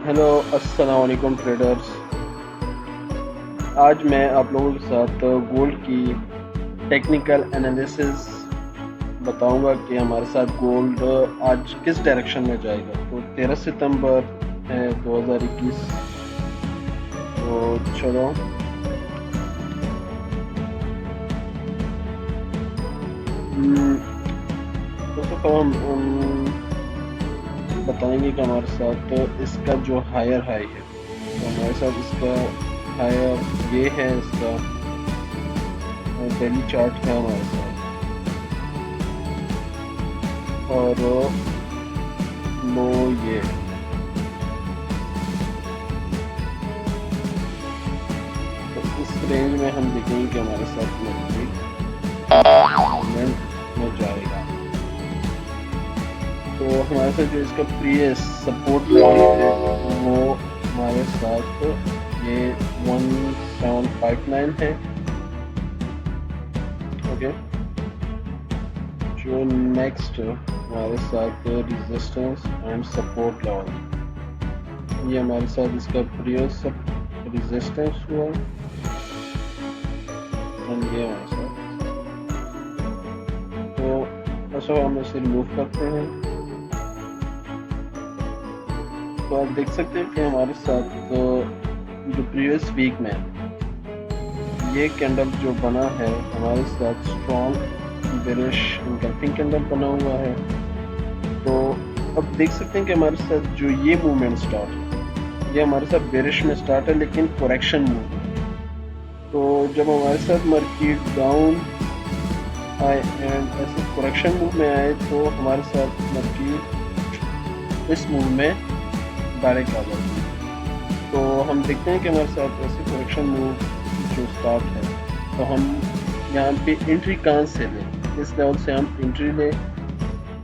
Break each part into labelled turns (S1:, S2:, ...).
S1: Hello, अस्सलाम वालेकुम traders. आज मैं आप लोगों के साथ गोल्ड की टेक्निकल एनालिसिस बताऊंगा कि हमारे साथ गोल्ड आज किस डायरेक्शन में जाएगा। तो 13 सितंबर है 2021। तो चलो दोस्तों को हम बताएंगे कि हमारे साथ इसका जो हायर हाई है, तो हमारे साथ इसका हायर ये है, इसका डेली चार्ट है हमारे साथ, और लो ये है। तो इस रेंज में हम देखेंगे कि हमारे साथ मूवमेंट में जाएगा। तो हमारे साथ जो इसका प्रीवियस सपोर्ट लेवल है वो हमारे साथ ये 1759 है। ओके, जो नेक्स्ट हमारे साथ रेजिस्टेंस एंड सपोर्ट लेवल, ये हमारे साथ इसका प्रीवियस रेजिस्टेंस हुआ, एंड ये हमारे साथ। तो ऐसा हम इसे रिमूव करते हैं। तो आप देख सकते हैं कि हमारे साथ जो प्रीवियस वीक में ये कैंडल जो बना है हमारे साथ स्ट्रॉन्ग बेरिश इंगल्फिंग कैंडल बना हुआ है। तो अब देख सकते हैं कि हमारे साथ जो ये मूवमेंट स्टार्ट है, ये हमारे साथ बेरिश में स्टार्ट है लेकिन करेक्शन मूव है। तो जब हमारे साथ मार्केट डाउन आए एंड ऐसे करेक्शन मूव में आए, तो हमारे साथ मार्केट इस मूव में डायरेक्ट आ जाती है। तो हम देखते हैं कि हमारे साथ ऐसे करेक्शन मूव जो स्टार्ट है, तो हम यहाँ पे एंट्री कहाँ से लें, इस लेवल से हम एंट्री लें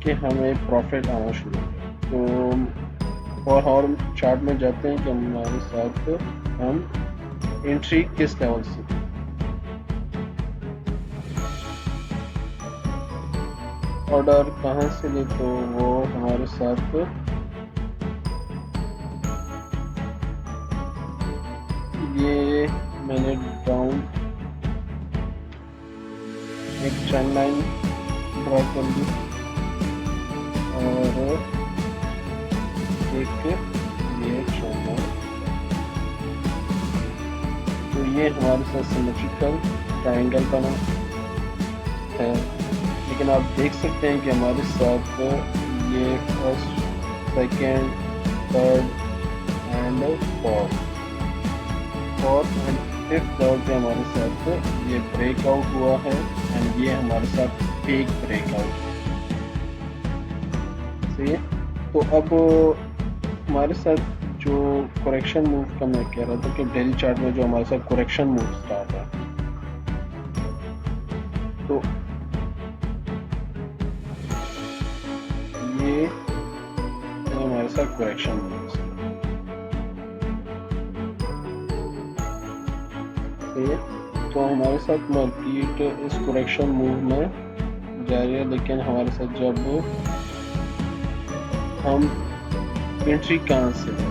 S1: कि हमें प्रॉफिट आना शुरू हो। तो और चार्ट में जाते हैं कि हमारे साथ हम एंट्री किस लेवल से, ऑर्डर कहाँ से ले, तो वो हमारे साथ ये मैंने डाउन एक ट्रेंड लाइन ड्रा कर ली और एक ये ट्रेंड लाइन। तो ये हमारे साथ सिमेट्रिकल ट्रायंगल बना है, लेकिन आप देख सकते हैं कि हमारे साथ ये first, second, third and fourth and fifth level पे हमारे साथ ये ब्रेकआउट हुआ है, एंड ये हमारे साथ फेक ब्रेकआउट। सही है। तो अब हमारे साथ जो करेक्शन मूव का मैं कह रहा था कि डेली चार्ट में जो हमारे साथ करेक्शन मूव स्टार्ट है, तो ये हमारे साथ करेक्शन मूव है। तो हमारे साथ मार्केट इस करेक्शन मूव में जा रही है, लेकिन हमारे साथ जब हम एंट्री कहाँ से लें,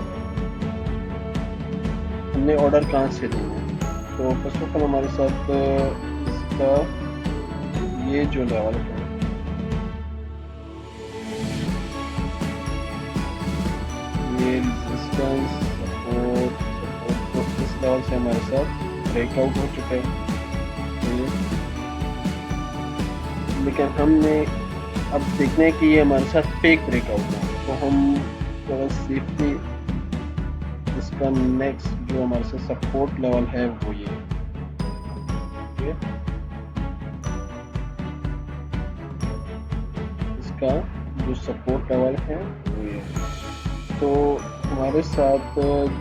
S1: हमने ऑर्डर कहाँ से लेना है, तो फर्स्ट ऑफ ऑल हमारे साथ इसका ये जो लेवल है, ये रेजिस्टेंस सपोर्ट, तो इस लेवल से हमारे साथ ब्रेकआउट हो चुका है। लेकिन हमने अब देखना है कि ये हमारे साथ फेक ब्रेकआउट है, तो हम थोड़ा सेफ्टी इसका नेक्स्ट जो हमारे साथ सपोर्ट लेवल है वो ये है। इसका जो सपोर्ट लेवल है वो ये है। तो हमारे साथ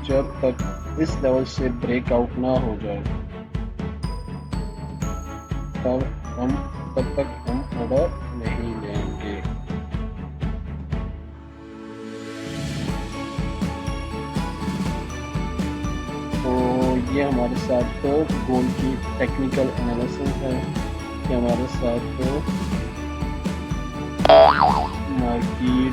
S1: जब तक इस लेवल से ब्रेकआउट ना हो जाए तब तक हम ऑर्डर नहीं लेंगे। तो ये हमारे साथ गोल्ड की टेक्निकल एनालिसिस है कि हमारे साथ मार्केट